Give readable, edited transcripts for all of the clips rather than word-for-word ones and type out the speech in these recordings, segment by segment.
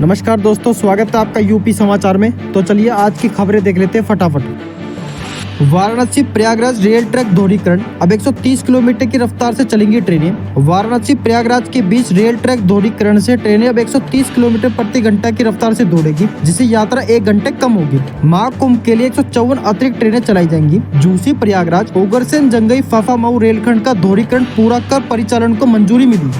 नमस्कार दोस्तों, स्वागत है आपका यूपी समाचार में। तो चलिए आज की खबरें देख लेते हैं फटाफट। वाराणसी प्रयागराज रेल ट्रैक दोहरीकरण, अब 130 किलोमीटर की रफ्तार से चलेंगी ट्रेनें। वाराणसी प्रयागराज के बीच रेल ट्रैक दोहरीकरण से ट्रेनें अब 130 किलोमीटर प्रति घंटा की रफ्तार से दौड़ेगी, जिससे यात्रा 1 घंटे कम होगी। महाकुंभ के लिए 154 अतिरिक्त ट्रेनें चलाई जाएंगी। जूसी प्रयागराज उग्रसेन जंगई फाफामऊ रेलखंड का दोहरीकरण पूरा कर परिचालन को मंजूरी मिली।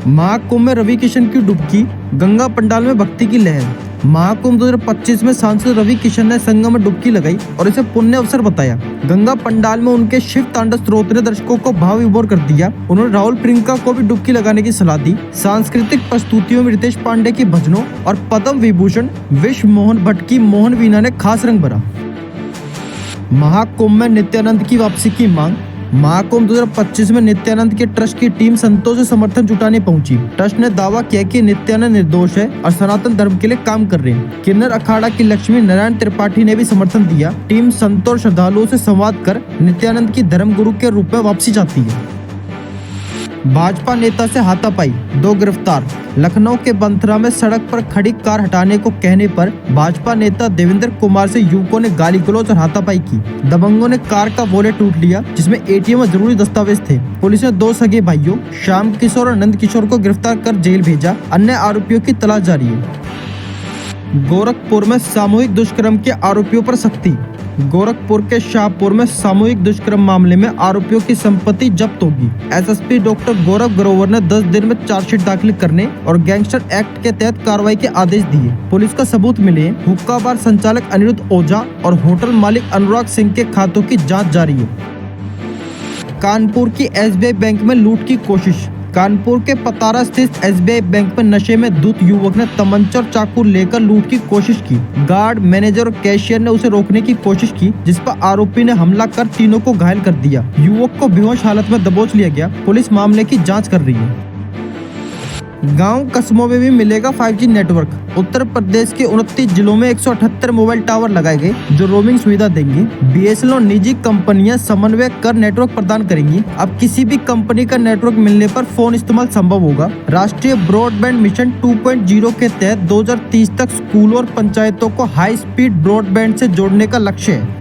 महाकुंभ में रवि किशन की डुबकी, गंगा पंडाल में भक्ति की लहर। महाकुंभ 2025 में सांसद रवि किशन ने संगम में डुबकी लगाई और इसे पुण्य अवसर बताया। गंगा पंडाल में उनके शिव तांडव स्त्रोत ने दर्शकों को भाव विभोर कर दिया। उन्होंने राहुल प्रियंका को भी डुबकी लगाने की सलाह दी। सांस्कृतिक प्रस्तुतियों में रितेश पांडे की भजनों और पद्म विभूषण विश्व मोहन भट्ट की मोहन वीणा ने खास रंग भरा। महाकुंभ में नित्यानंद की वापसी की मांग। महाकुंभ 2025 में नित्यानंद के ट्रस्ट की टीम संतों से समर्थन जुटाने पहुंची। ट्रस्ट ने दावा किया कि नित्यानंद निर्दोष है और सनातन धर्म के लिए काम कर रहे हैं। किन्नर अखाड़ा की लक्ष्मी नारायण त्रिपाठी ने भी समर्थन दिया। टीम संतों और श्रद्धालुओं से संवाद कर नित्यानंद की धर्मगुरु के रूप में वापसी चाहती है। भाजपा नेता से हाथापाई, 2 गिरफ्तार। लखनऊ के बंथरा में सड़क पर खड़ी कार हटाने को कहने पर भाजपा नेता देवेंद्र कुमार से युवकों ने गाली गलौज और हाथापाई की। दबंगों ने कार का बोनेट टूट लिया, जिसमें एटीएम और जरूरी दस्तावेज थे। पुलिस ने 2 सगे भाइयों श्याम किशोर और नंद किशोर को गिरफ्तार कर जेल भेजा। अन्य आरोपियों की तलाश जारी है। गोरखपुर में सामूहिक दुष्कर्म के आरोपियों पर सख्ती। गोरखपुर के शाहपुर में सामूहिक दुष्कर्म मामले में आरोपियों की संपत्ति जब्त होगी। एसएसपी डॉक्टर गौरव ग्रोवर ने 10 दिन में चार्जशीट दाखिल करने और गैंगस्टर एक्ट के तहत कार्रवाई के आदेश दिए। पुलिस का सबूत मिले। हुक्का बार संचालक अनिरुद्ध ओझा और होटल मालिक अनुराग सिंह के खातों की जांच जारी है। कानपुर की एसबीआई बैंक में लूट की कोशिश। कानपुर के पतारा स्थित एसबीआई बैंक में नशे में धुत युवक ने तमंचा और चाकू लेकर लूट की कोशिश की। गार्ड, मैनेजर और कैशियर ने उसे रोकने की कोशिश की, जिस पर आरोपी ने हमला कर तीनों को घायल कर दिया। युवक को बेहोश हालत में दबोच लिया गया। पुलिस मामले की जांच कर रही है। गांव कस्बों में भी मिलेगा 5G नेटवर्क। उत्तर प्रदेश के 29 जिलों में 178 मोबाइल टावर लगाए गए, जो रोमिंग सुविधा देंगे। बीएसएनएल और निजी कंपनियां समन्वय कर नेटवर्क प्रदान करेंगी। अब किसी भी कंपनी का नेटवर्क मिलने पर फोन इस्तेमाल संभव होगा। राष्ट्रीय ब्रॉडबैंड मिशन 2.0 के तहत 2030 तक स्कूलों और पंचायतों को हाई स्पीड ब्रॉडबैंड से जोड़ने का लक्ष्य है।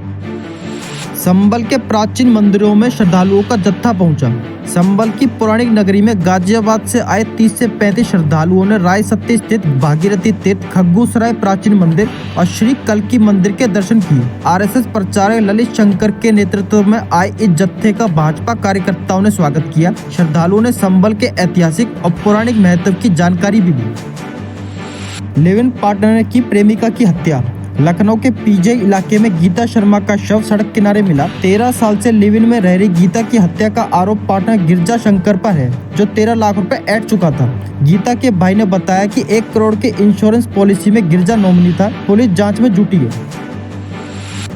संभल के प्राचीन मंदिरों में श्रद्धालुओं का जत्था पहुंचा। संभल की पौराणिक नगरी में गाजियाबाद से आए 30 से 35 श्रद्धालुओं ने राय सत्ती स्थित भागीरथी तीर्थ, खग्गूसराय प्राचीन मंदिर और श्री कल्की मंदिर के दर्शन किए। आरएसएस प्रचारक ललित शंकर के नेतृत्व में आए इस जत्थे का भाजपा कार्यकर्ताओं ने स्वागत किया। श्रद्धालुओं ने संभल के ऐतिहासिक और पौराणिक महत्व की जानकारी भी दी। लिव इन पार्टनर ने की प्रेमिका की हत्या। लखनऊ के पीजे इलाके में गीता शर्मा का शव सड़क किनारे मिला। 13 साल से लिव इन में रह रही गीता की हत्या का आरोप पार्टनर गिरजा शंकर पर है, जो 13 लाख रुपए ऐंठ चुका था। गीता के भाई ने बताया कि 1 करोड़ के इंश्योरेंस पॉलिसी में गिरजा नॉमिनी था। पुलिस जांच में जुटी है।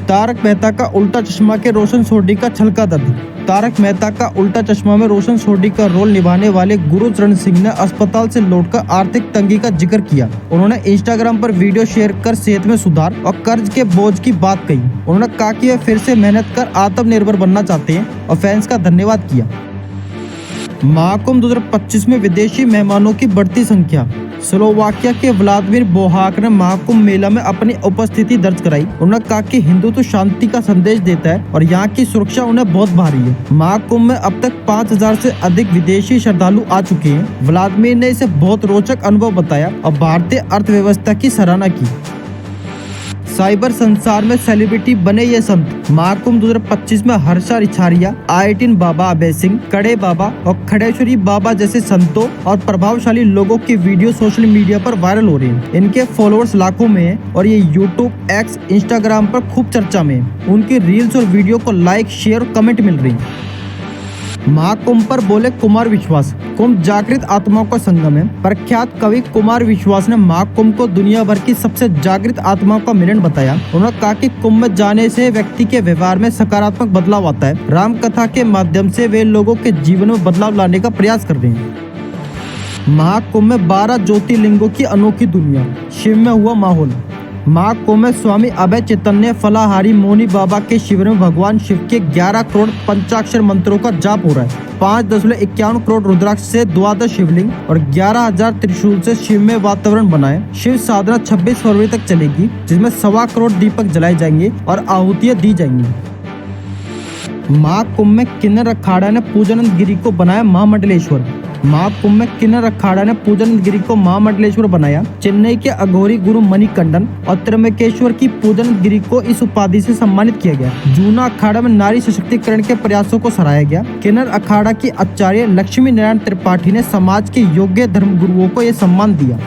तारक मेहता का उल्टा चश्मा के रोशन सोढी का छलका दर्द। तारक मेहता का उल्टा चश्मा में रोशन सोढी का रोल निभाने वाले गुरुचरण सिंह ने अस्पताल से लौटकर आर्थिक तंगी का जिक्र किया। उन्होंने इंस्टाग्राम पर वीडियो शेयर कर सेहत में सुधार और कर्ज के बोझ की बात कही। उन्होंने कहा कि वे फिर से मेहनत कर आत्मनिर्भर बनना चाहते हैं और फैंस का धन्यवाद किया। महाकुंभ 2025 में विदेशी मेहमानों की बढ़ती संख्या। स्लोवाकिया के व्लादिमीर बोहाक ने महाकुंभ मेला में अपनी उपस्थिति दर्ज कराई। उन्होंने कहा कि हिंदुत्व शांति का संदेश देता है और यहाँ की सुरक्षा उन्हें बहुत भारी है। महाकुंभ में अब तक 5000 से अधिक विदेशी श्रद्धालु आ चुके हैं। व्लादिमीर ने इसे बहुत रोचक अनुभव बताया और भारतीय अर्थव्यवस्था की सराहना की। साइबर संसार में सेलिब्रिटी बने ये संत। महाकुंभ 2025 में हर्षा रिछारिया, आयटिन बाबा अभय सिंह, कड़े बाबा और खड़ेश्वरी बाबा जैसे संतों और प्रभावशाली लोगों की वीडियो सोशल मीडिया पर वायरल हो रहे हैं। इनके फॉलोअर्स लाखों में हैं और ये यूट्यूब, एक्स, इंस्टाग्राम पर खूब चर्चा में है। उनकी रील्स और वीडियो को लाइक, शेयर और कमेंट मिल रही है। महाकुंभ पर बोले कुमार विश्वास। कुंभ जागृत आत्माओं का संगम है। प्रख्यात कवि कुमार विश्वास ने महाकुंभ को दुनिया भर की सबसे जागृत आत्माओं का मिलन बताया। उन्होंने कहा कि कुंभ में जाने से व्यक्ति के व्यवहार में सकारात्मक बदलाव आता है। राम कथा के माध्यम से वे लोगों के जीवन में बदलाव लाने का प्रयास कर रहे हैं। महाकुंभ में 12 ज्योतिर्लिंगों की अनोखी दुनिया। शिव में हुआ माहौल। महाकुंभ में स्वामी अभय चैतन्य फलाहारी मौनी बाबा के शिविर में भगवान शिव के 11 करोड़ पंचाक्षर मंत्रों का जाप हो रहा है। 5.51 करोड़ रुद्राक्ष से 12 शिवलिंग और 11,000 त्रिशूल से शिव में वातावरण बनाए। शिव साधना 26 फरवरी तक चलेगी, जिसमें 1.25 करोड़ दीपक जलाए जाएंगे और आहुतियां दी जाएंगी। महाकुंभ में किन्नर अखाड़ा ने पूजनंद गिरी को बनाया महामंडलेश्वर। महाकुंभ में किन्नर अखाड़ा ने पूजनंद गिरी को महामंडलेश्वर बनाया। चेन्नई के अघोरी गुरु मणिकंडन और त्र्यंबकेश्वर की पूजनंद गिरी को इस उपाधि से सम्मानित किया गया। जूना अखाड़ा में नारी सशक्तिकरण के प्रयासों को सराहा गया। किन्नर अखाड़ा की आचार्य लक्ष्मी नारायण त्रिपाठी ने समाज के योग्य धर्मगुरुओं को यह सम्मान दिया।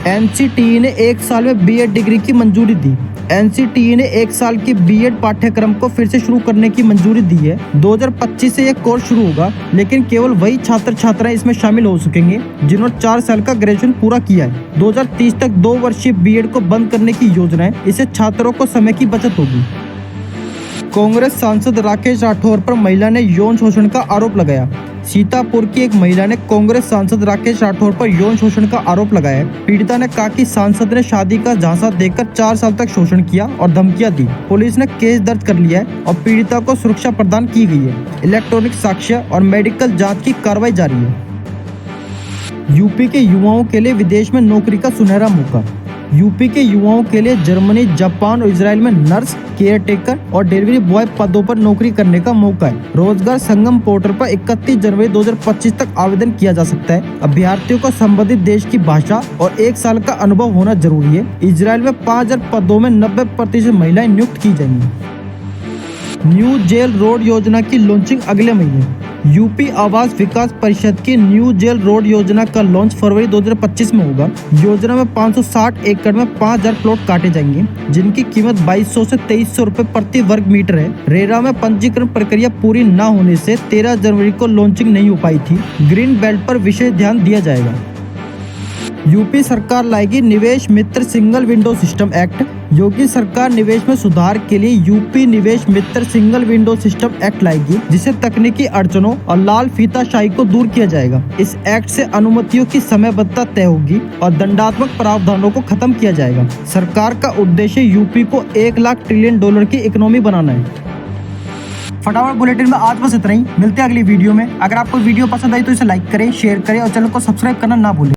NCTE ने 1 साल में B.Ed डिग्री की मंजूरी दी। NCTE ने 1 साल की B.Ed पाठ्यक्रम को फिर से शुरू करने की मंजूरी दी है। 2025 से यह कोर्स शुरू होगा, लेकिन केवल वही छात्र छात्राएं इसमें शामिल हो सकेंगे जिन्होंने 4 साल का ग्रेजुएशन पूरा किया है। 2030 तक 2 वर्षीय B.Ed को बंद करने की योजना है। इससे छात्रों को समय की बचत होगी। कांग्रेस सांसद राकेश राठौर पर महिला ने यौन शोषण का आरोप लगाया। सीतापुर की एक महिला ने कांग्रेस सांसद राकेश राठौर पर यौन शोषण का आरोप लगाया। पीड़िता ने कहा कि सांसद ने शादी का झांसा देकर 4 साल तक शोषण किया और धमकियां दी। पुलिस ने केस दर्ज कर लिया है और पीड़िता को सुरक्षा प्रदान की गई है। इलेक्ट्रॉनिक साक्ष्य और मेडिकल जांच की कार्रवाई जारी है। यूपी के युवाओं के लिए विदेश में नौकरी का सुनहरा मौका। यूपी के युवाओं के लिए जर्मनी, जापान और इजराइल में नर्स, केयरटेकर और डिलीवरी बॉय पदों पर नौकरी करने का मौका है। रोजगार संगम पोर्टल पर 31 जनवरी 2025 तक आवेदन किया जा सकता है। अभ्यर्थियों को संबंधित देश की भाषा और 1 साल का अनुभव होना जरूरी है। इजराइल में 5,000 पदों में 90% महिलाएं नियुक्त की जाएंगी। न्यू जेल रोड योजना की लॉन्चिंग अगले महीने। यूपी आवास विकास परिषद की न्यू जेल रोड योजना का लॉन्च फरवरी 2025 में होगा। योजना में 560 एकड़ में 5,000 प्लॉट काटे जाएंगे, जिनकी कीमत 2,200 से 2,300 रुपए प्रति वर्ग मीटर है। रेरा में पंजीकरण प्रक्रिया पूरी न होने से 13 जनवरी को लॉन्चिंग नहीं हो पाई थी। ग्रीन बेल्ट पर विशेष ध्यान दिया जाएगा। यूपी सरकार लाएगी निवेश मित्र सिंगल विंडो सिस्टम एक्ट। योगी सरकार निवेश में सुधार के लिए यूपी निवेश मित्र सिंगल विंडो सिस्टम एक्ट लाएगी, जिससे तकनीकी अड़चनों और लाल फीताशाही को दूर किया जाएगा। इस एक्ट से अनुमतियों की समयबद्धता तय होगी और दंडात्मक प्रावधानों को खत्म किया जाएगा। सरकार का उद्देश्य यूपी को $1 लाख ट्रिलियन की इकोनॉमी बनाना है। फटाफट बुलेटिन में आज बस इतना ही। मिलते हैं अगली वीडियो में। अगर आपको वीडियो पसंद आई तो इसे लाइक करें, शेयर करें और चैनल को सब्सक्राइब करना ना भूलें।